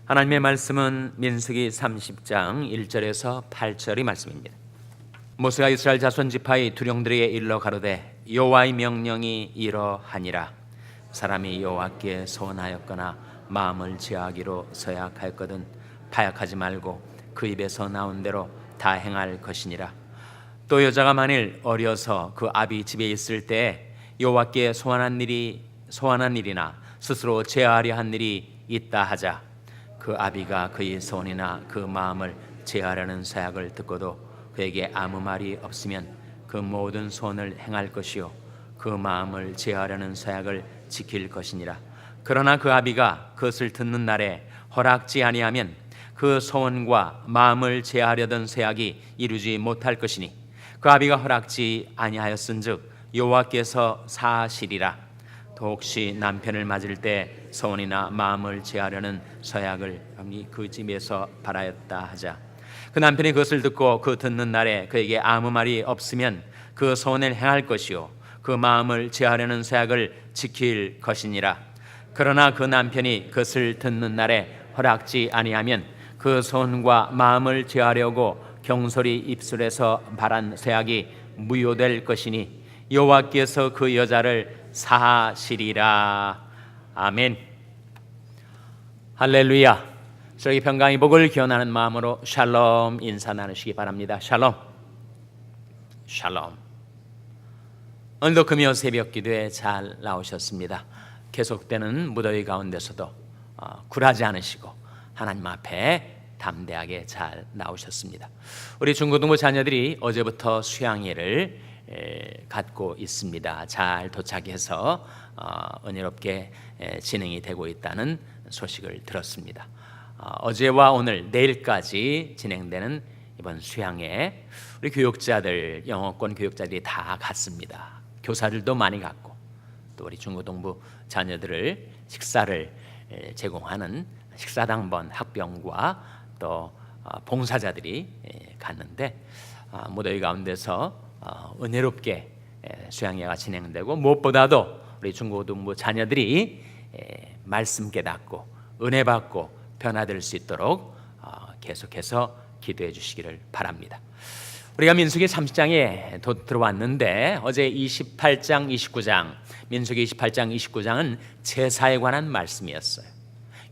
하나님의 말씀은 민수기 30장 1절에서 8절의 말씀입니다. 모세가 이스라엘 자손 지파의 두령들에게 일러 가로되 여호와의 명령이 이러하니라. 사람이 여호와께 소원하였거나 마음을 제하기로 서약하였거든 파약하지 말고 그 입에서 나온 대로 다 행할 것이니라. 또 여자가 만일 어려서 그 아비 집에 있을 때 여호와께 소원한 일이나 스스로 제하려 한 일이 있다 하자. 그 아비가 그의 소원이나 그 마음을 제하려는 서약을 듣고도 그에게 아무 말이 없으면 그 모든 소원을 행할 것이요 그 마음을 제하려는 서약을 지킬 것이니라. 그러나 그 아비가 그것을 듣는 날에 허락지 아니하면 그 소원과 마음을 제하려던 서약이 이루지 못할 것이니 그 아비가 허락지 아니하였은즉 여호와께서 사하시리라. 또 혹시 남편을 맞을 때 소원이나 마음을 제하려는 서약을 그 집에서 바라였다 하자. 그 남편이 그것을 듣고 그 듣는 날에 그에게 아무 말이 없으면 그 소원을 행할 것이요 그 마음을 제하려는 서약을 지킬 것이니라. 그러나 그 남편이 그것을 듣는 날에 허락지 아니하면 그 소원과 마음을 제하려고 경솔히 입술에서 바란 서약이 무효될 것이니 여호와께서 그 여자를 사하시리라. 아멘. 할렐루야. 저희 평강의 복을 기원하는 마음으로 샬롬 인사 나누시기 바랍니다. 샬롬. 샬롬. 오늘도 금요 새벽 기도에 잘 나오셨습니다. 계속되는 무더위 가운데서도 굴하지 않으시고 하나님 앞에 담대하게 잘 나오셨습니다. 우리 중고등부 자녀들이 어제부터 수양회를 갖고 있습니다. 잘 도착해서 은혜롭게 진행이 되고 있다는 소식을 들었습니다. 어제와 오늘 내일까지 진행되는 이번 수양회 우리 교육자들 영어권 교육자들이 다 갔습니다. 교사들도 많이 갔고 또 우리 중고등부 자녀들을 식사를 제공하는 식사당번 학병과 또 봉사자들이 갔는데 무더위 가운데서 은혜롭게 수양회가 진행되고 무엇보다도 우리 중고등부 자녀들이 말씀 깨닫고 은혜 받고 변화될 수 있도록 계속해서 기도해 주시기를 바랍니다. 우리가 민수기 30장에 들어왔는데 어제 28장 29장 민수기 28장 29장은 제사에 관한 말씀이었어요.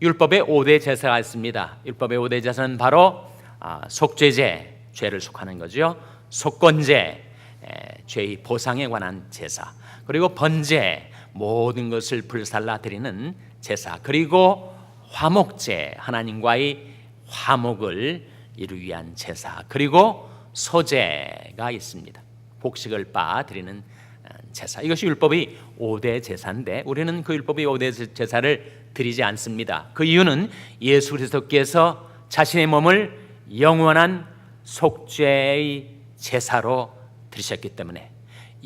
율법의 5대 제사가 있습니다. 율법의 5대 제사는 바로 속죄제, 죄를 속하는 거죠. 속건제, 죄의 보상에 관한 제사, 그리고 번제, 모든 것을 불살라 드리는 제사, 그리고 화목제, 하나님과의 화목을 이루기 위한 제사, 그리고 소제가 있습니다. 복식을 바 드리는 제사. 이것이 율법의 5대 제사인데 우리는 그 율법의 5대 제사를 드리지 않습니다. 그 이유는 예수 그리스도께서 자신의 몸을 영원한 속죄의 제사로 드리셨기 때문에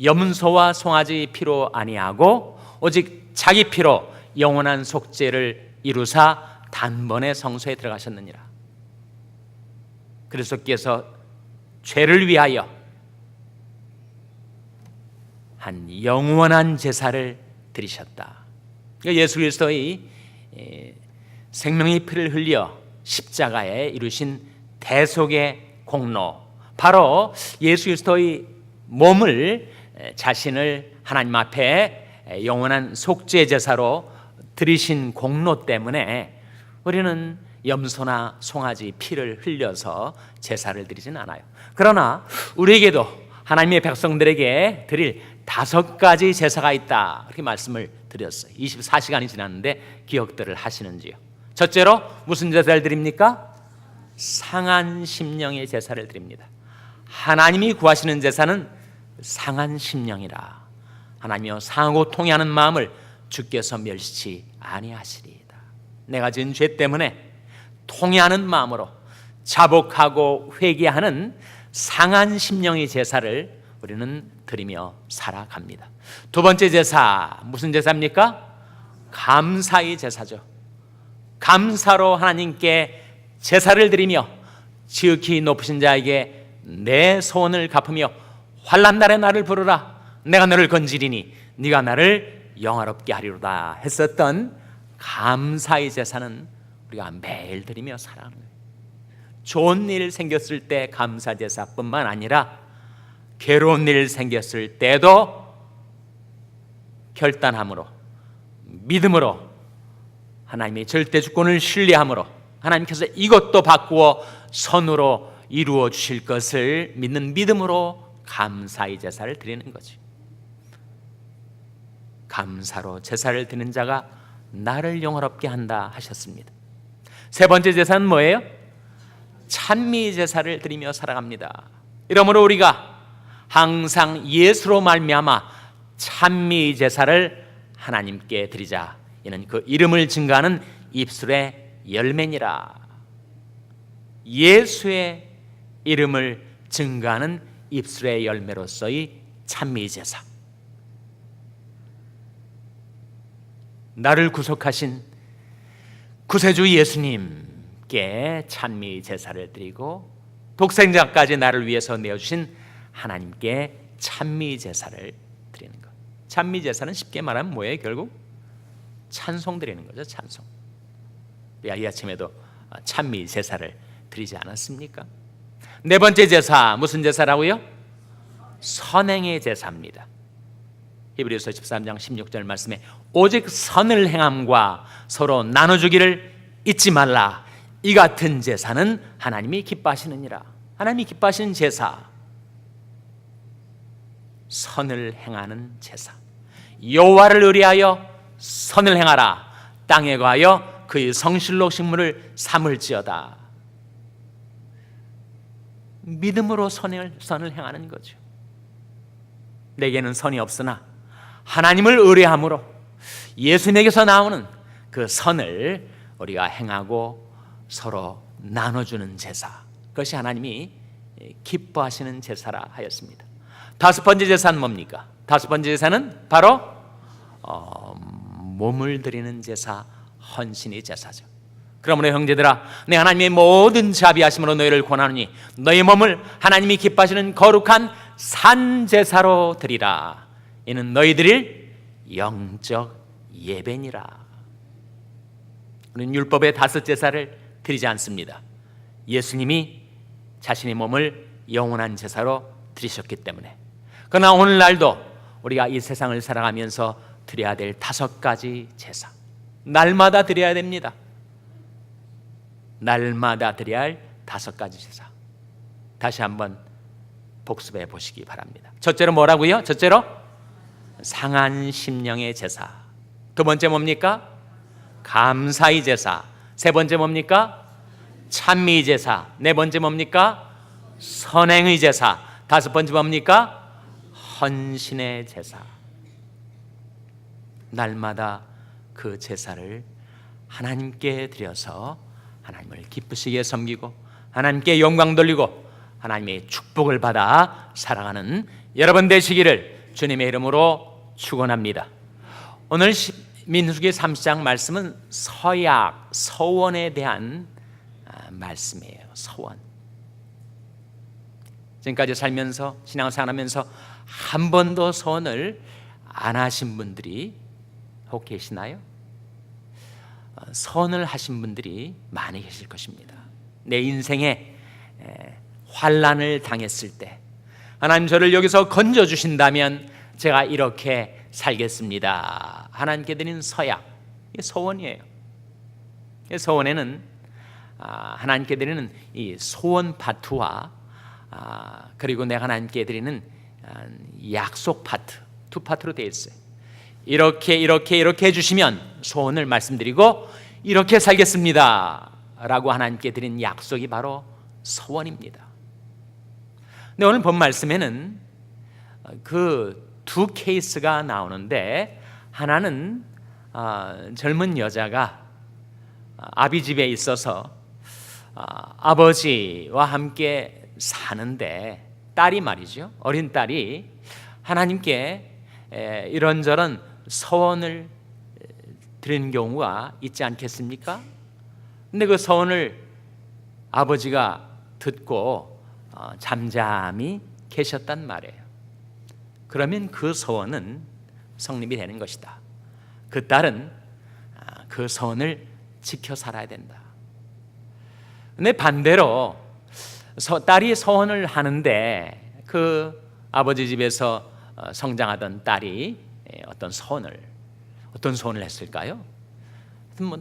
염소와 송아지 피로 아니하고 오직 자기 피로 영원한 속죄를 이루사 단번에 성소에 들어가셨느니라. 그리스도께서 죄를 위하여 한 영원한 제사를 드리셨다. 예수 그리스도의 생명의 피를 흘려 십자가에 이루신 대속의 공로, 바로 예수 그리스도의 몸을 자신을 하나님 앞에 영원한 속죄 제사로 드리신 공로 때문에 우리는 염소나 송아지 피를 흘려서 제사를 드리진 않아요. 그러나 우리에게도 하나님의 백성들에게 드릴 5가지 제사가 있다, 이렇게 말씀을 드렸어요. 24시간이 지났는데 기억들을 하시는지요? 첫째로 무슨 제사를 드립니까? 상한 심령의 제사를 드립니다. 하나님이 구하시는 제사는 상한 심령이라. 하나님이여 상하고 통회하는 마음을 주께서 멸시치 아니하시리이다. 내가 지은 죄 때문에 통회하는 마음으로 자복하고 회개하는 상한 심령의 제사를 우리는 드리며 살아갑니다. 두 번째 제사, 무슨 제사입니까? 감사의 제사죠. 감사로 하나님께 제사를 드리며 지극히 높으신 자에게 내 소원을 갚으며 환난 날에 나를 부르라. 내가 너를 건지리니 네가 나를 영화롭게 하리로다 했었던 감사의 제사는 우리가 매일 드리며 살아가는 거예요. 좋은 일 생겼을 때 감사제사뿐만 아니라 괴로운 일 생겼을 때도 결단함으로, 믿음으로, 하나님의 절대 주권을 신뢰함으로 하나님께서 이것도 바꾸어 선으로 이루어 주실 것을 믿는 믿음으로 감사의 제사를 드리는 거지. 감사로 제사를 드리는 자가 나를 영화롭게 한다 하셨습니다. 세 번째 제사는 뭐예요? 찬미 제사를 드리며 살아갑니다. 이러므로 우리가 항상 예수로 말미암아 찬미 제사를 하나님께 드리자. 이는 그 이름을 증거하는 입술의 열매니라. 예수의 이름을 증거하는 입술의 열매로서의 찬미 제사. 나를 구속하신 구세주 예수님께 찬미 제사를 드리고 독생자까지 나를 위해서 내어주신 하나님께 찬미 제사를 드리는 것. 찬미 제사는 쉽게 말하면 뭐예요? 결국 찬송 드리는 거죠. 찬송. 우리가 이 아침에도 찬미 제사를 드리지 않았습니까? 네 번째 제사, 무슨 제사라고요? 선행의 제사입니다. 히브리서 13장 16절 말씀에 오직 선을 행함과 서로 나눠주기를 잊지 말라. 이 같은 제사는 하나님이 기뻐하시느니라. 하나님이 기뻐하시는 제사, 선을 행하는 제사. 여호와를 의뢰하여 선을 행하라. 땅에 거하여 그의 성실로 식물을 삼을지어다. 믿음으로 선을 행하는 거죠. 내게는 선이 없으나 하나님을 의뢰함으로 예수님에게서 나오는 그 선을 우리가 행하고 서로 나눠주는 제사, 그것이 하나님이 기뻐하시는 제사라 하였습니다. 다섯 번째 제사는 뭡니까? 다섯 번째 제사는 바로 몸을 드리는 제사, 헌신의 제사죠. 그러므로 형제들아, 내 하나님의 모든 자비하심으로 너희를 권하노니 너희 몸을 하나님이 기뻐하시는 거룩한 산 제사로 드리라. 이는 너희 드릴 영적 예배니라. 우리는 율법의 다섯 제사를 드리지 않습니다. 예수님이 자신의 몸을 영원한 제사로 드리셨기 때문에. 그러나 오늘날도 우리가 이 세상을 살아가면서 드려야 될 다섯 가지 제사, 날마다 드려야 됩니다. 날마다 드려야 할 다섯 가지 제사, 다시 한번 복습해 보시기 바랍니다. 첫째로 뭐라고요? 첫째로 상한 심령의 제사. 두 번째 뭡니까? 감사의 제사. 세 번째 뭡니까? 찬미 제사. 네 번째 뭡니까? 선행의 제사. 다섯 번째 뭡니까? 헌신의 제사. 날마다 그 제사를 하나님께 드려서 하나님을 기쁘시게 섬기고 하나님께 영광 돌리고 하나님의 축복을 받아 살아가는 여러분 되시기를 주님의 이름으로 축원합니다. 오늘 민수기 30장 말씀은 서약, 서원에 대한 말씀이에요. 서원. 지금까지 살면서 신앙생활하면서 한 번도 서원을 안 하신 분들이 혹 계시나요? 서원을 하신 분들이 많이 계실 것입니다. 내 인생에 환난을 당했을 때 하나님 저를 여기서 건져주신다면 제가 이렇게 살겠습니다. 하나님께 드린 서약, 이게 서원이에요. 서원에는 하나님께 드리는 이 소원 파트와 그리고 내가 하나님께 드리는 약속 파트, 두 파트로 되어 있어요. 이렇게 해주시면 소원을 말씀드리고 이렇게 살겠습니다 라고 하나님께 드린 약속이 바로 서원입니다. 근데 오늘 본 말씀에는 그 두 케이스가 나오는데, 하나는 젊은 여자가 아비 집에 있어서 아버지와 함께 사는데 딸이 말이죠, 어린 딸이 하나님께 이런저런 서원을 드리는 경우가 있지 않겠습니까? 근데 그 서원을 아버지가 듣고 잠잠히 계셨단 말이에요. 그러면 그 서원은 성립이 되는 것이다. 그 딸은 그 서원을 지켜 살아야 된다. 근데 반대로 딸이 서원을 하는데 그 아버지 집에서 성장하던 딸이 어떤 소원을 했을까요?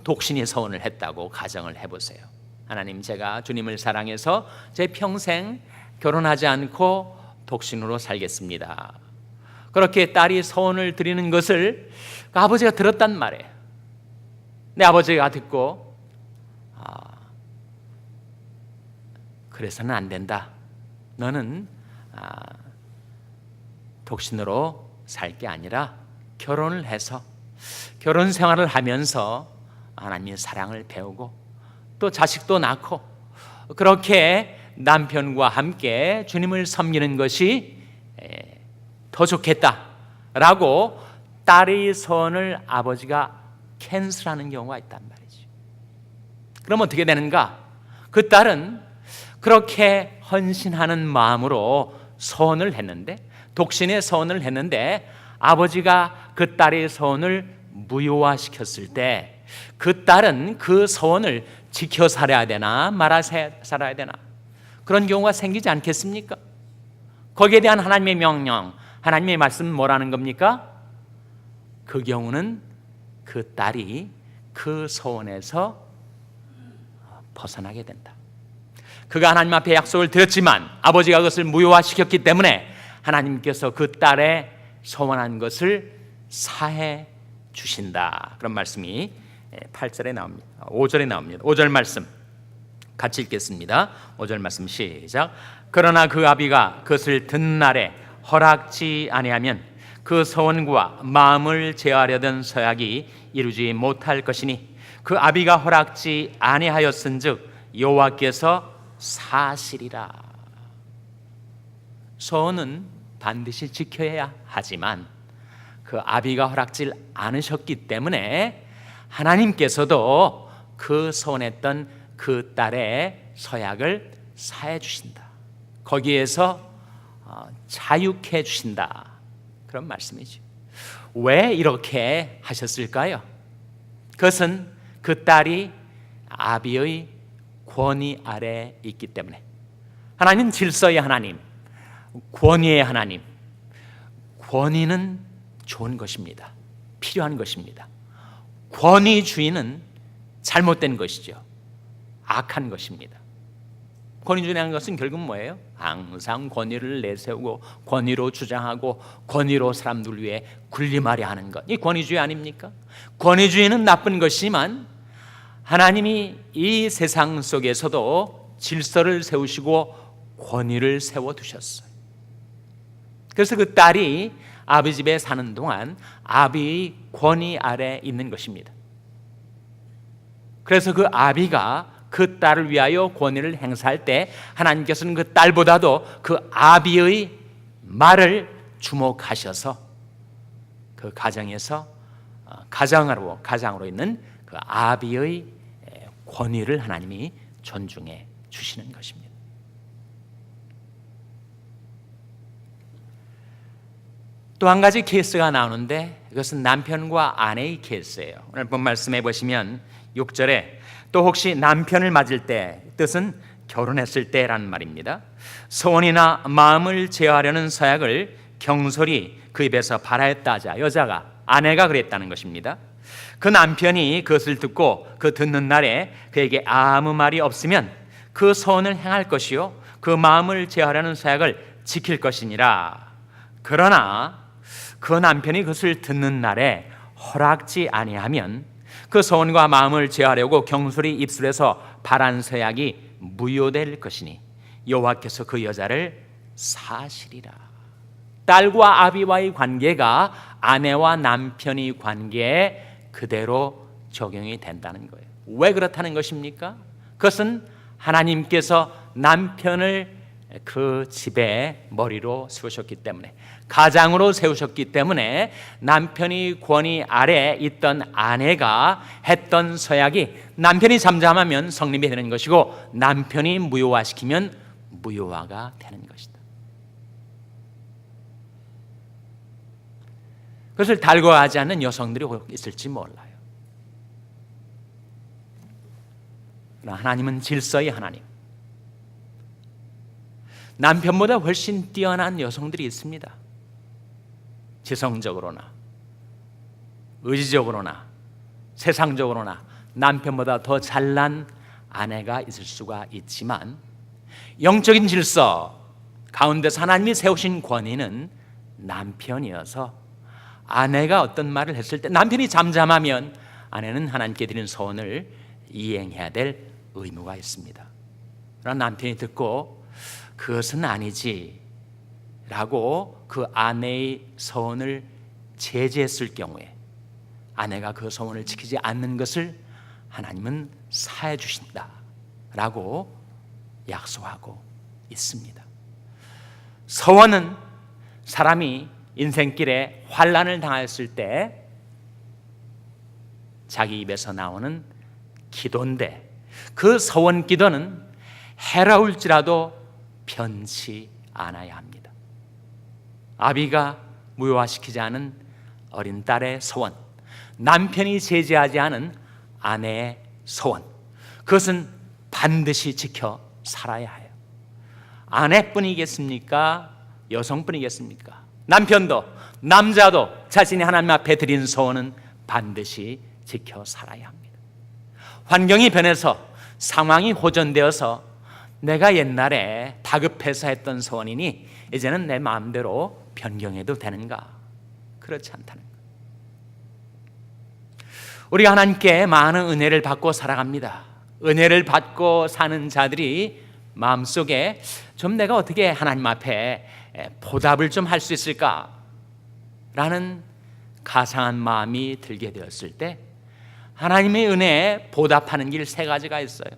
독신이 소원을 했다고 가정을 해보세요. 하나님, 제가 주님을 사랑해서 제 평생 결혼하지 않고 독신으로 살겠습니다. 그렇게 딸이 소원을 드리는 것을 그 아버지가 들었단 말이에요. 내 아버지가 듣고 그래서는 안 된다. 너는 독신으로 살 게 아니라 결혼을 해서 결혼 생활을 하면서 하나님의 사랑을 배우고 또 자식도 낳고 그렇게 남편과 함께 주님을 섬기는 것이 더 좋겠다라고 딸의 소원을 아버지가 캔슬하는 경우가 있단 말이죠. 그럼 어떻게 되는가? 그 딸은 그렇게 헌신하는 마음으로 소원을 했는데, 독신의 소원을 했는데 아버지가 그 딸의 소원을 무효화시켰을 때 그 딸은 그 소원을 지켜 살아야 되나 말아 살아야 되나, 그런 경우가 생기지 않겠습니까? 거기에 대한 하나님의 명령, 하나님의 말씀은 뭐라는 겁니까? 그 경우는 그 딸이 그 소원에서 벗어나게 된다. 그가 하나님 앞에 약속을 드렸지만 아버지가 그것을 무효화시켰기 때문에 하나님께서 그 딸의 소원한 것을 사해 주신다. 그런 말씀이 8절에 나옵니다. 5절에 나옵니다. 5절 말씀 같이 읽겠습니다. 5절 말씀 시작. 그러나 그 아비가 그것을 듣는 날에 허락지 아니하면 그 소원과 마음을 제어하려던 서약이 이루지 못할 것이니 그 아비가 허락지 아니하였은즉 여호와께서 사시리라. 소원은 반드시 지켜야 하지만 그 아비가 허락지 않으셨기 때문에 하나님께서도 그 소원했던 그 딸의 서약을 사해 주신다. 거기에서 자유케 주신다. 그런 말씀이죠. 왜 이렇게 하셨을까요? 그것은 그 딸이 아비의 권위 아래 있기 때문에. 하나님 질서의 하나님, 권위의 하나님. 권위는 좋은 것입니다. 필요한 것입니다. 권위주의는 잘못된 것이죠. 악한 것입니다. 권위주의라는 것은 결국 뭐예요? 항상 권위를 내세우고 권위로 주장하고 권위로 사람들 위해 군림하려 하는 것, 이 권위주의 아닙니까? 권위주의는 나쁜 것이지만 하나님이 이 세상 속에서도 질서를 세우시고 권위를 세워두셨어요. 그래서 그 딸이 아비 집에 사는 동안 아비의 권위 아래 있는 것입니다. 그래서 그 아비가 그 딸을 위하여 권위를 행사할 때 하나님께서는 그 딸보다도 그 아비의 말을 주목하셔서 그 가정에서 가장으로 있는 그 아비의 권위를 하나님이 존중해 주시는 것입니다. 또 한 가지 케이스가 나오는데 이것은 남편과 아내의 케이스예요. 오늘 본 말씀해 보시면 6절에 또 혹시 남편을 맞을 때, 뜻은 결혼했을 때라는 말입니다. 소원이나 마음을 제어하려는 서약을 경솔히 그 입에서 발하였다 하자, 여자가, 아내가 그랬다는 것입니다. 그 남편이 그것을 듣고 그 듣는 날에 그에게 아무 말이 없으면 그 소원을 행할 것이요 그 마음을 제어하려는 서약을 지킬 것이니라. 그러나 그 남편이 그것을 듣는 날에 허락지 아니하면 그 소원과 마음을 제어하려고 경솔히 입술에서 발한 서약이 무효될 것이니 여호와께서 그 여자를 사시리라. 딸과 아비와의 관계가 아내와 남편의 관계에 그대로 적용이 된다는 거예요. 왜 그렇다는 것입니까? 그것은 하나님께서 남편을 그 집의 머리로 세우셨기 때문에, 가장으로 세우셨기 때문에 남편이 권위 아래 있던 아내가 했던 서약이 남편이 잠잠하면 성립이 되는 것이고 남편이 무효화시키면 무효화가 되는 것이다. 그것을 달궈하지 않는 여성들이 있을지 몰라요. 그러나 하나님은 질서의 하나님. 남편보다 훨씬 뛰어난 여성들이 있습니다. 지성적으로나 의지적으로나 세상적으로나 남편보다 더 잘난 아내가 있을 수가 있지만, 영적인 질서 가운데서 하나님이 세우신 권위는 남편이어서 아내가 어떤 말을 했을 때 남편이 잠잠하면 아내는 하나님께 드린 소원을 이행해야 될 의무가 있습니다. 그러나 남편이 듣고 그것은 아니지 라고 그 아내의 소원을 제지했을 경우에 아내가 그 소원을 지키지 않는 것을 하나님은 사해 주신다 라고 약속하고 있습니다. 소원은 사람이 인생길에 환난을 당했을 때 자기 입에서 나오는 기도인데, 그 소원 기도는 해로울지라도 변치 않아야 합니다. 아비가 무효화시키지 않은 어린 딸의 소원, 남편이 제지하지 않은 아내의 소원, 그것은 반드시 지켜 살아야 해요. 아내뿐이겠습니까? 여성뿐이겠습니까? 남편도 남자도 자신이 하나님 앞에 드린 소원은 반드시 지켜 살아야 합니다. 환경이 변해서 상황이 호전되어서 내가 옛날에 다급해서 했던 소원이니 이제는 내 마음대로 변경해도 되는가? 그렇지 않다는 것. 우리가 하나님께 많은 은혜를 받고 살아갑니다. 은혜를 받고 사는 자들이 마음속에 좀 내가 어떻게 하나님 앞에 보답을 좀 할 수 있을까? 라는 가상한 마음이 들게 되었을 때 하나님의 은혜에 보답하는 길 세 가지가 있어요.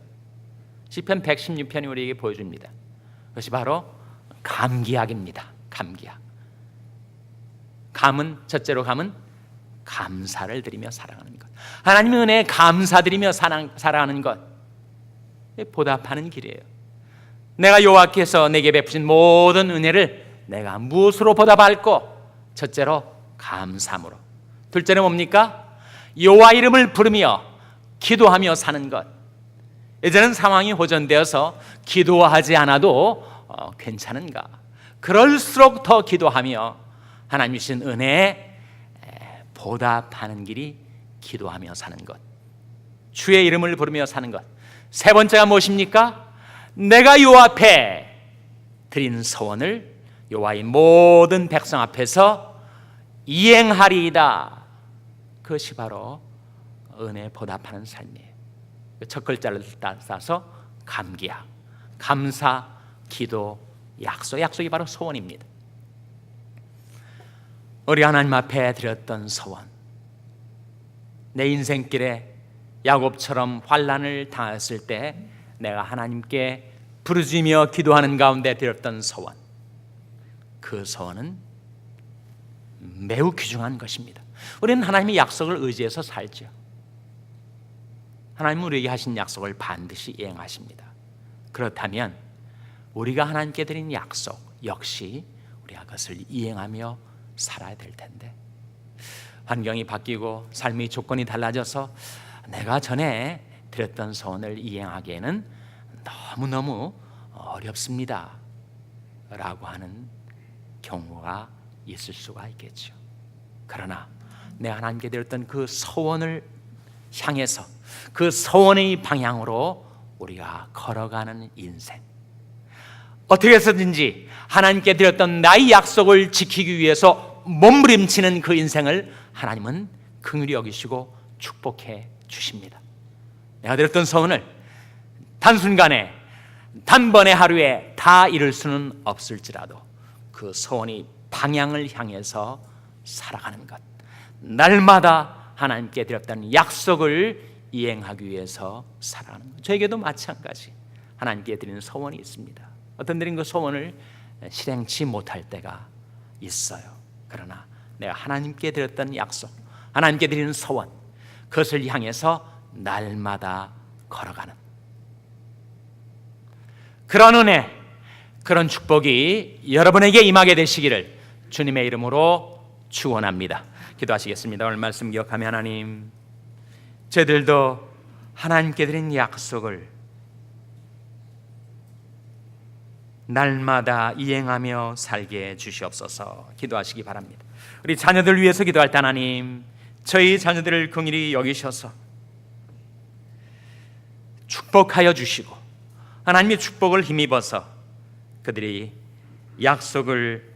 시편 116편이 우리에게 보여줍니다. 그것이 바로 감기약입니다. 감기약. 감은, 첫째로 감은 감사를 드리며 살아가는 것. 하나님의 은혜에 감사드리며 살아가는 것, 보답하는 길이에요. 내가 여호와께서 내게 베푸신 모든 은혜를 내가 무엇으로 보답할꼬? 첫째로 감사함으로. 둘째는 뭡니까? 여호와 이름을 부르며 기도하며 사는 것. 이제는 상황이 호전되어서 기도하지 않아도 괜찮은가? 그럴수록 더 기도하며 하나님 주신 은혜에 보답하는 길이 기도하며 사는 것. 주의 이름을 부르며 사는 것. 세 번째가 무엇입니까? 내가 여호와 앞에 드린 소원을 여호와의 모든 백성 앞에서 이행하리이다. 그것이 바로 은혜 보답하는 삶이에요. 첫 글자를 따서 감기야, 감사, 기도, 약속. 약속이 바로 소원입니다. 우리 하나님 앞에 드렸던 소원, 내 인생길에 야곱처럼 환난을 당했을 때 내가 하나님께 부르짖으며 기도하는 가운데 드렸던 소원, 그 소원은 매우 귀중한 것입니다. 우리는 하나님의 약속을 의지해서 살죠. 하나님은 우리에게 하신 약속을 반드시 이행하십니다. 그렇다면 우리가 하나님께 드린 약속 역시 우리가 그것을 이행하며 살아야 될 텐데, 환경이 바뀌고 삶의 조건이 달라져서 내가 전에 드렸던 소원을 이행하기에는 너무너무 어렵습니다 라고 하는 경우가 있을 수가 있겠죠. 그러나 내가 하나님께 드렸던 그 소원을 향해서 그 소원의 방향으로 우리가 걸어가는 인생, 어떻게 해서든지 하나님께 드렸던 나의 약속을 지키기 위해서 몸부림치는 그 인생을 하나님은 긍휼히 여기시고 축복해 주십니다. 내가 드렸던 소원을 단순간에 단번에 하루에 다 이룰 수는 없을지라도 그 소원의 방향을 향해서 살아가는 것, 날마다 하나님께 드렸던 약속을 이행하기 위해서 살아가는 것. 저에게도 마찬가지 하나님께 드리는 소원이 있습니다. 어떤 드린 그 소원을 실행치 못할 때가 있어요. 그러나 내가 하나님께 드렸던 약속, 하나님께 드리는 소원, 그것을 향해서 날마다 걸어가는 그런 은혜, 그런 축복이 여러분에게 임하게 되시기를 주님의 이름으로 축원합니다. 기도하시겠습니다. 오늘 말씀 기억하며 하나님, 저희들도 하나님께 드린 약속을 날마다 이행하며 살게 주시옵소서. 기도하시기 바랍니다. 우리 자녀들 위해서 기도할 때 하나님, 저희 자녀들을 긍휼히 여기셔서 축복하여 주시고 하나님의 축복을 힘입어서 그들이 약속을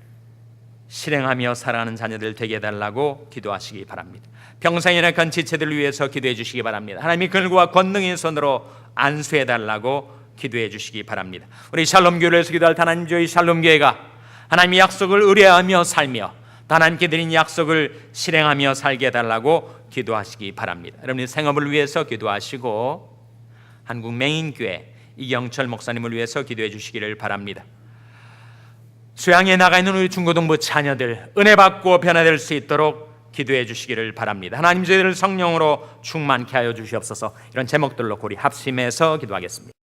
실행하며 살아가는 자녀들 되게 해달라고 기도하시기 바랍니다. 평생에 연약한 지체들을 위해서 기도해 주시기 바랍니다. 하나님이 그들과 권능의 손으로 안수해 달라고 기도해 주시기 바랍니다. 우리 샬롬교회를 위해서 기도할 하나님, 저희 샬롬교회가 하나님의 약속을 의뢰하며 살며 하나님께 드린 약속을 실행하며 살게 해달라고 기도하시기 바랍니다. 여러분의 생업을 위해서 기도하시고 한국 맹인교회 이경철 목사님을 위해서 기도해 주시기를 바랍니다. 수양에 나가 있는 우리 중고등부 자녀들 은혜 받고 변화될 수 있도록 기도해 주시기를 바랍니다. 하나님, 저희들을 성령으로 충만케 하여 주시옵소서. 이런 제목들로 우리 합심해서 기도하겠습니다.